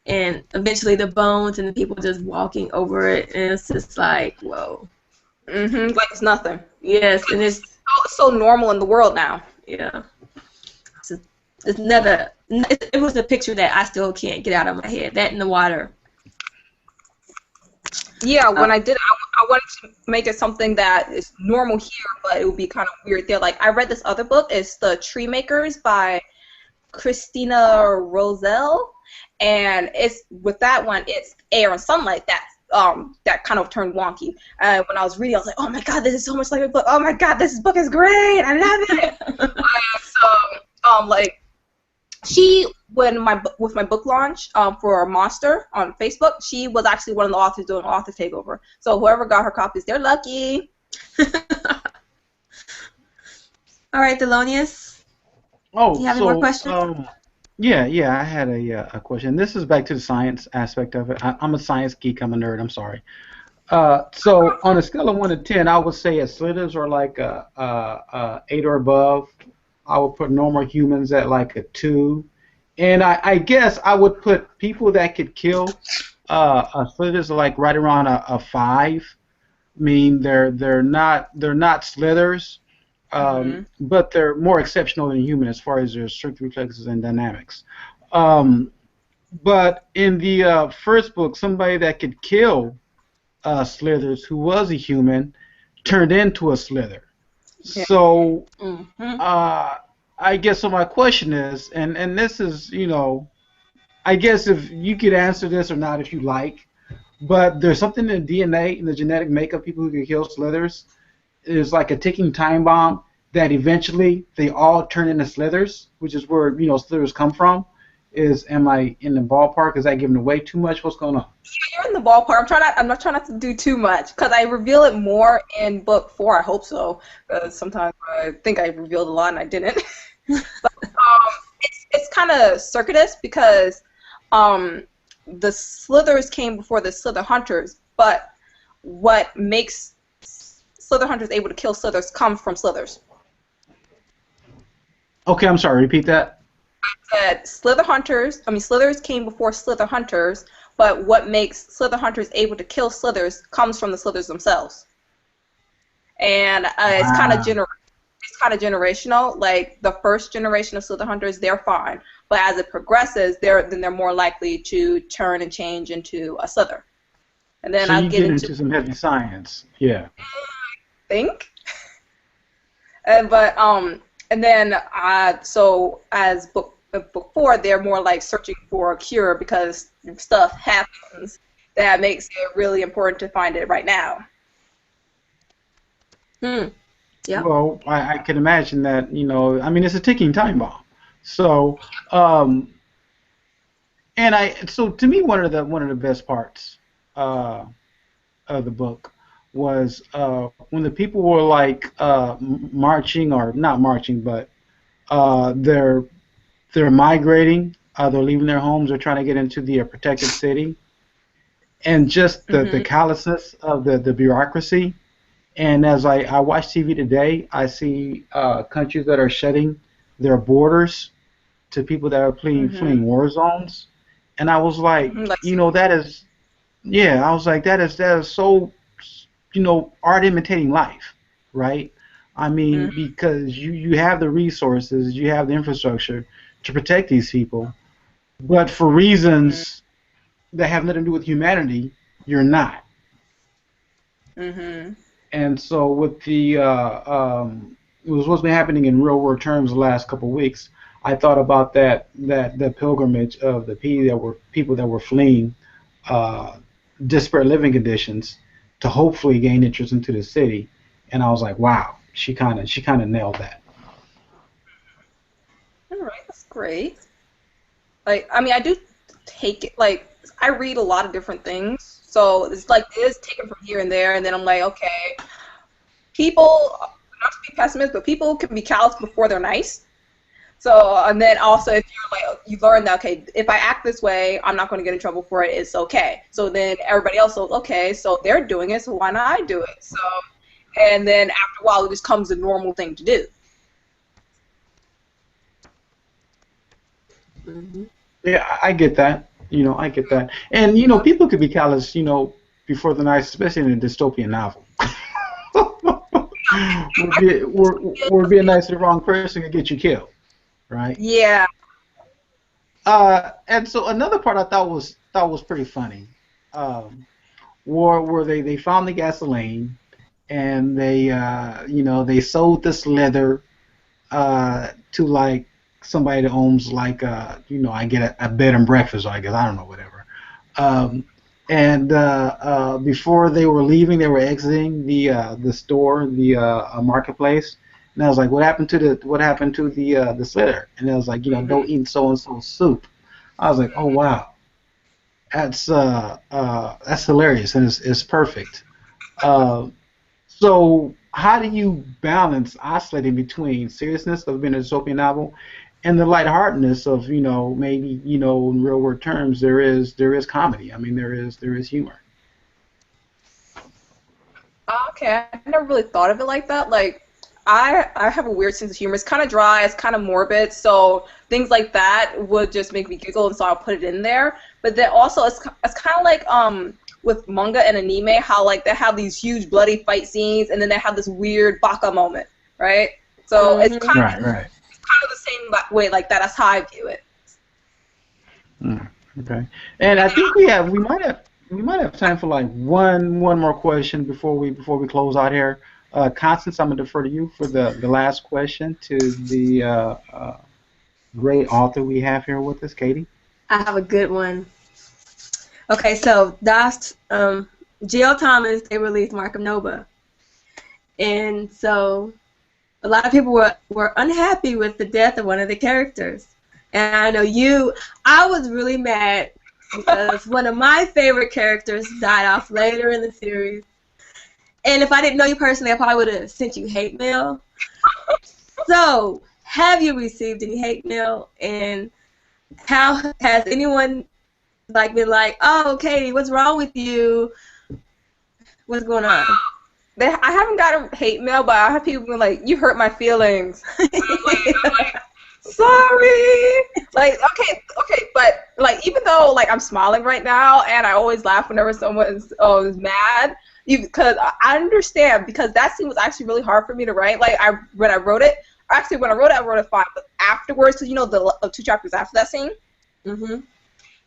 and eventually the bones and the people just walking over it, and it's just like, whoa. Mm-hmm. Like it's nothing. Yes, and it's so normal in the world now. Yeah. It was a picture that I still can't get out of my head. That in the water. Yeah, when I did, I wanted to make it something that is normal here, but it would be kind of weird there. Like, I read this other book. It's The Tree Makers by Christina Rosell, and it's with that one, it's air and sunlight that's that kind of turned wonky. And when I was reading, I was like, oh my god, this is so much like a book. Oh my god, this book is great. I love it. So like she with my book launch for Monster on Facebook, she was actually one of the authors doing author takeover. So whoever got her copies, they're lucky. All right, Thelonious. Oh, Do you have any more questions? Yeah, I had a question. This is back to the science aspect of it. I'm a science geek. I'm a nerd. I'm sorry. So on a scale of 1 to 10, I would say Slithers are like a 8 or above. I would put normal humans at like a 2, and I guess I would put people that could kill Slithers like right around a 5. I mean, they're not slithers, but they're more exceptional than human as far as their strength, reflexes, and dynamics. But in the first book, somebody that could kill slithers, who was a human, turned into a slither. Yeah. So I guess so. My question is, and this is, I guess if you could answer this or not if you like. But there's something in the DNA, in the genetic makeup of people who can kill slithers. It's like a ticking time bomb that eventually they all turn into slithers, which is where slithers come from. Am I in the ballpark? Is that giving away too much? What's going on? You're in the ballpark. I'm not trying not to do too much because I reveal it more in book 4. I hope so. Because sometimes I think I revealed a lot and I didn't. But it's kind of circuitous because the slithers came before the slither hunters, but what makes slither hunters able to kill slithers comes from slithers. Okay, I'm sorry. Repeat that. I said slithers came before slither hunters, but what makes slither hunters able to kill slithers comes from the slithers themselves. And it's kind of generational. Like the first generation of slither hunters, they're fine, but as it progresses, they're more likely to turn and change into a slither. And then so I'll you get into some heavy science. Yeah. I think. And then so as book 4, they're more like searching for a cure because stuff happens that makes it really important to find it right now. Yeah. Well, I can imagine that, I mean, it's a ticking time bomb. So, so to me, one of the best parts of the book was when the people were like marching, or not marching, but they're migrating, they're leaving their homes, they're trying to get into the protected city, and just the callousness of the bureaucracy. And as I watch TV today, I see countries that are shutting their borders to people that are fleeing war zones, and I was like, that is, I was like, that is so, art imitating life, right? I mean, because you have the resources, you have the infrastructure to protect these people, but for reasons that have nothing to do with humanity, you're not. And so with it was what's been happening in real world terms the last couple of weeks, I thought about that pilgrimage of the people that were fleeing disparate living conditions to hopefully gain entrance into the city, and I was like, wow, she kind of nailed that. All right, that's great. Like, I mean, I do take it, like, I read a lot of different things, so it's like it is taken from here and there, and then I'm like, okay, people, not to be pessimist, but people can be callous before they're nice. So, and then also if you're like, you learn that, okay, if I act this way, I'm not going to get in trouble for it, it's okay. So then everybody else goes, okay, so they're doing it, so why not I do it? So, and then after a while, it just becomes a normal thing to do. Yeah, I get that. I get that. And, people could be callous, before the nice, especially in a dystopian novel. Or be a nice to the wrong person and get you killed, right? Yeah. And so another part I thought was pretty funny, where they found the gasoline, and they sold this leather to like somebody that owns like I get a bed and breakfast, or I guess, I don't know, whatever. and before they were leaving, they were exiting the store, the marketplace. And I was like, what happened to the slitter? And it was like, don't eat so and so soup. I was like, oh wow, that's hilarious, and it's perfect. Uh, so how do you balance oscillating between seriousness of being a dystopian novel and the lightheartedness of maybe in real world terms there is comedy. I mean there is humor. Okay, I never really thought of it like that. Like, I have a weird sense of humor. It's kind of dry, it's kind of morbid, so things like that would just make me giggle, and so I'll put it in there. But then also, it's kind of like with manga and anime, how like they have these huge bloody fight scenes, and then they have this weird baka moment, right? So it's kind of right. it's kind of the same way like that. That's how I view it. Okay, and I think we might have time for like one more question before we close out here. Constance, I'm gonna defer to you for the last question to the great author we have here with us, Katie. I have a good one. Okay, so G.L. Thomas, they released Mark of Nova, and so a lot of people were unhappy with the death of one of the characters. And I know I was really mad because one of my favorite characters died off later in the series. And if I didn't know you personally, I probably would have sent you hate mail. So, have you received any hate mail? And how has anyone been like, oh, Katie, what's wrong with you? What's going on? I haven't got a hate mail, but I have people being like, you hurt my feelings. I'm like, sorry. Like, okay, but like, even though like I'm smiling right now, and I always laugh whenever someone is mad, because I understand, because that scene was actually really hard for me to write. Like, when I wrote it, I wrote it fine, but afterwards, because the 2 chapters after that scene.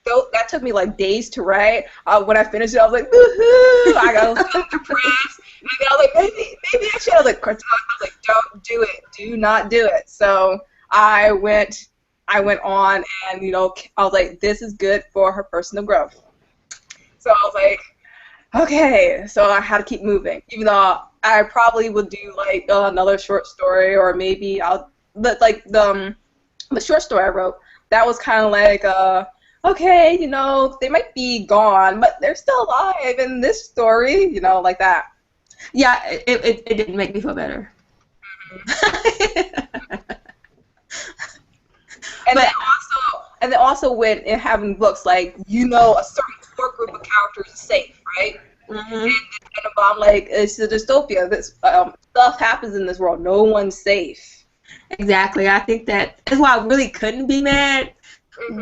So that took me like days to write. When I finished it, I was like, woohoo! I got so depressed. And I was like, maybe I should. I was like, don't do it. Do not do it. So I went on, and I was like, this is good for her personal growth. So I was like, okay. So I had to keep moving, even though I probably would do like another short story, or maybe like the short story I wrote. That was kind of like okay, they might be gone, but they're still alive in this story, like that. Yeah, it didn't make me feel better. And then also when having books like, a certain core group of characters is safe, right? And I'm like, it's a dystopia. This stuff happens in this world. No one's safe. Exactly. I think that is why I really couldn't be mad,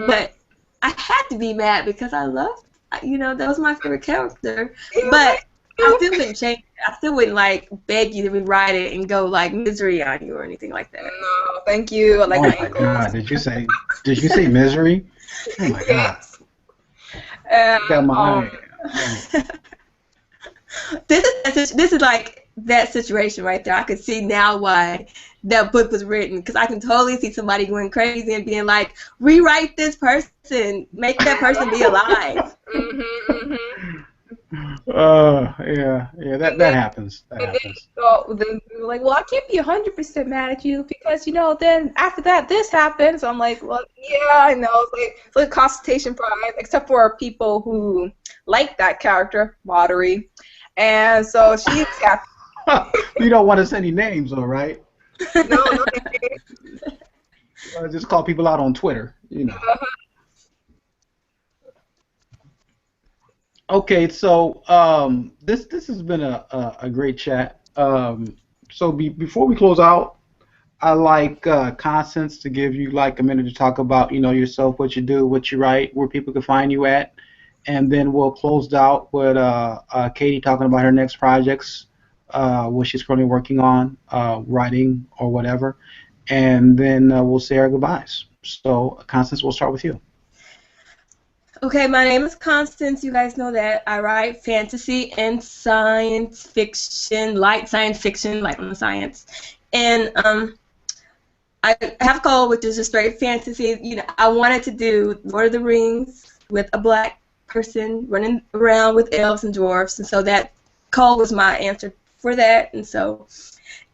but I had to be mad because I loved, that was my favorite character. But I still wouldn't change it. I still wouldn't beg you to rewrite it and go Misery on you or anything like that. No, thank you. I like oh my God! Did you say Misery? Oh my God! Got my This is like that situation right there. I could see now why that book was written, because I can totally see somebody going crazy and being like, rewrite this person, make that person be alive. Yeah, that happens. So then we were like, well, I can't be 100% mad at you because, then after that, this happens. So I'm like, well, yeah, I know. It's like consultation prize, except for people who like that character, Watery. And so she's happy. You don't want to say any names, all right? No. Just call people out on Twitter, Okay, so this has been a great chat. So before we close out, I like Constance to give you like a minute to talk about yourself, what you do, what you write, where people can find you at, and then we'll close out with Katie talking about her next projects, what she's currently working on, writing or whatever, and then we'll say our goodbyes. So Constance, we'll start with you. Okay, my name is Constance. You guys know that. I write fantasy and science fiction, light science fiction, light on the science. And I have a goal, which is a straight fantasy. I wanted to do Lord of the Rings with a black person running around with elves and dwarfs, and so that Cole was my answer for that.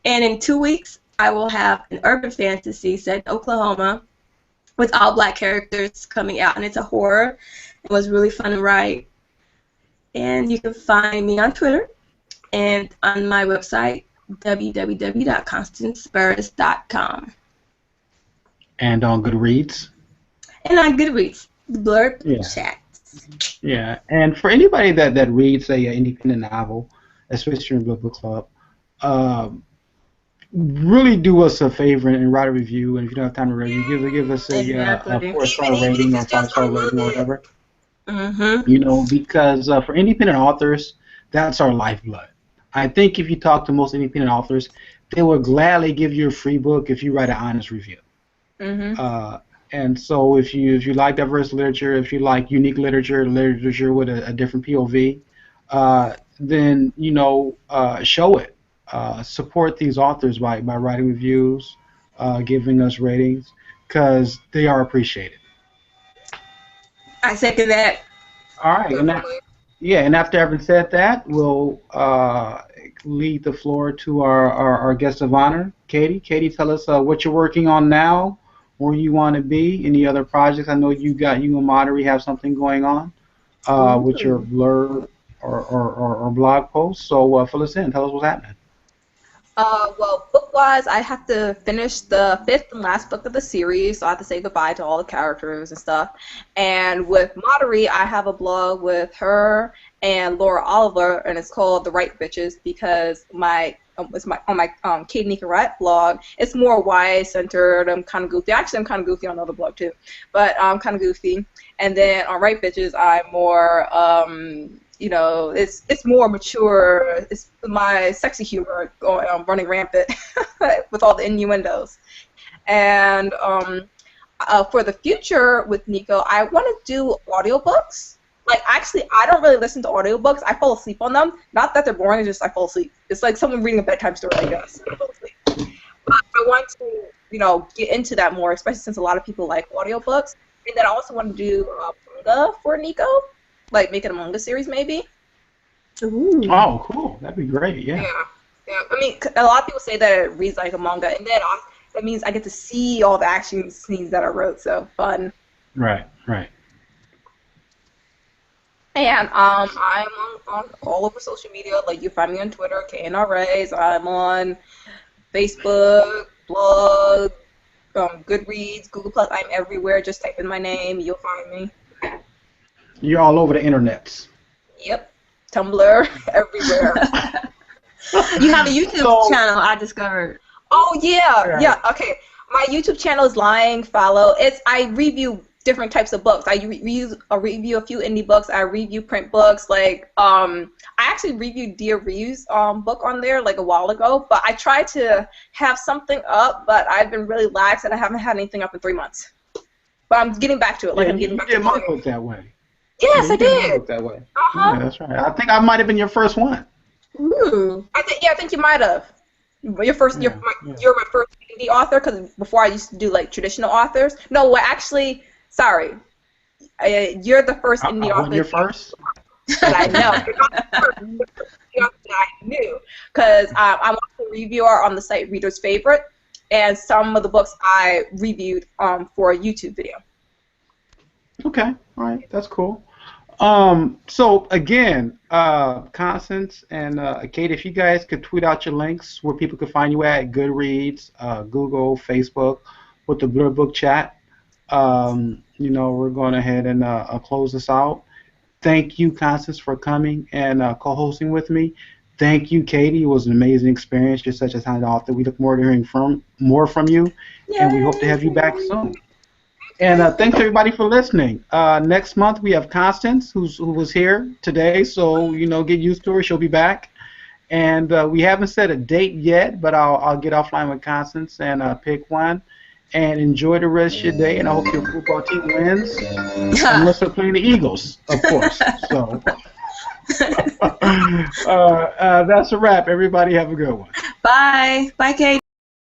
And in 2 weeks, I will have an urban fantasy set in Oklahoma with all black characters coming out, and it's a horror. It was really fun to write. And you can find me on Twitter and on my website, www.constanceburris.com. And on Goodreads? And on Goodreads, the Blurb Chat. Yeah, and for anybody that reads a independent novel, especially in Book Club, really do us a favor and write a review. And if you don't have time to review, give us a 4-star rating or 5-star rating or whatever. You know, because for independent authors, that's our lifeblood. I think if you talk to most independent authors, they will gladly give you a free book if you write an honest review. And so if you like diverse literature, if you like unique literature with a different POV, then you know, show it. Support these authors by writing reviews, giving us ratings, because they are appreciated. I second that. All right, and after having said that, we'll lead the floor to our guest of honor, Kayti. Kayti, tell us what you're working on now, where you want to be, any other projects. I know you and Monterey have something going on with your blurb or blog post. So fill us in. Tell us what's happening. Well, book-wise, I have to finish the 5th and last book of the series, so I have to say goodbye to all the characters and stuff. And with Monterey, I have a blog with her and Laura Oliver, and it's called The Right Bitches, because on my Kayti Nika Raet blog, it's more YA-centered. I'm kind of goofy. Actually, I'm kind of goofy on another blog, too, but I'm kind of goofy. And then on Right Bitches, I'm more... you know, it's more mature. It's my sexy humor running rampant with all the innuendos. And for the future with Niko, I want to do audiobooks. Like, actually, I don't really listen to audiobooks. I fall asleep on them. Not that they're boring, it's just I fall asleep. It's like someone reading a bedtime story, I guess. I fall asleep. I want to, you know, get into that more, especially since a lot of people like audiobooks. And then I also want to do manga for Niko. Like, make it a manga series, maybe. Ooh. Oh, cool. That'd be great, yeah. Yeah. I mean, a lot of people say that it reads like a manga, and then that means I get to see all the action scenes that I wrote, so fun. Right. And I'm on all over social media. Like, you find me on Twitter, KNRAs. I'm on Facebook, blog, Goodreads, Google+. I'm everywhere. Just type in my name. You'll find me. You're all over the internets. Yep. Tumblr, everywhere. You have a YouTube channel, I discovered. Oh, yeah. Okay. My YouTube channel is Lying Fallow. I review different types of books. I review a few indie books. I review print books. Like, I actually reviewed Dear Reeves' book on there like a while ago, but I tried to have something up, but I've been really lax and I haven't had anything up in 3 months. But I'm getting back to it. Like, I'm getting back to it. You did my book that way. Yes, I did. That way. Yeah, that's right. I think I might have been your first one. Ooh. I think you might have. You're my first indie author, because before I used to do like traditional authors. No, well, actually, sorry. You're the first indie author. You're first? That I know. You're not the first indie author that I knew, because I'm also a reviewer on the site Reader's Favorite, and some of the books I reviewed for a YouTube video. Okay, all right, that's cool. So again, Constance and Kayti, if you guys could tweet out your links where people could find you at Goodreads, Google, Facebook, with the Blurb Book Chat. You know, we're going ahead and close this out. Thank you, Constance, for coming and co-hosting with me. Thank you, Kayti. It was an amazing experience. You're such a talented author. We look forward to hearing more from you, and we hope to have you back soon. And thanks everybody for listening. Next month we have Constance, who was here today, so you know, get used to her. She'll be back. And we haven't set a date yet, but I'll get offline with Constance and pick one. And enjoy the rest of your day. And I hope your football team wins, unless they're playing the Eagles, of course. So that's a wrap. Everybody have a good one. Bye, Kayti.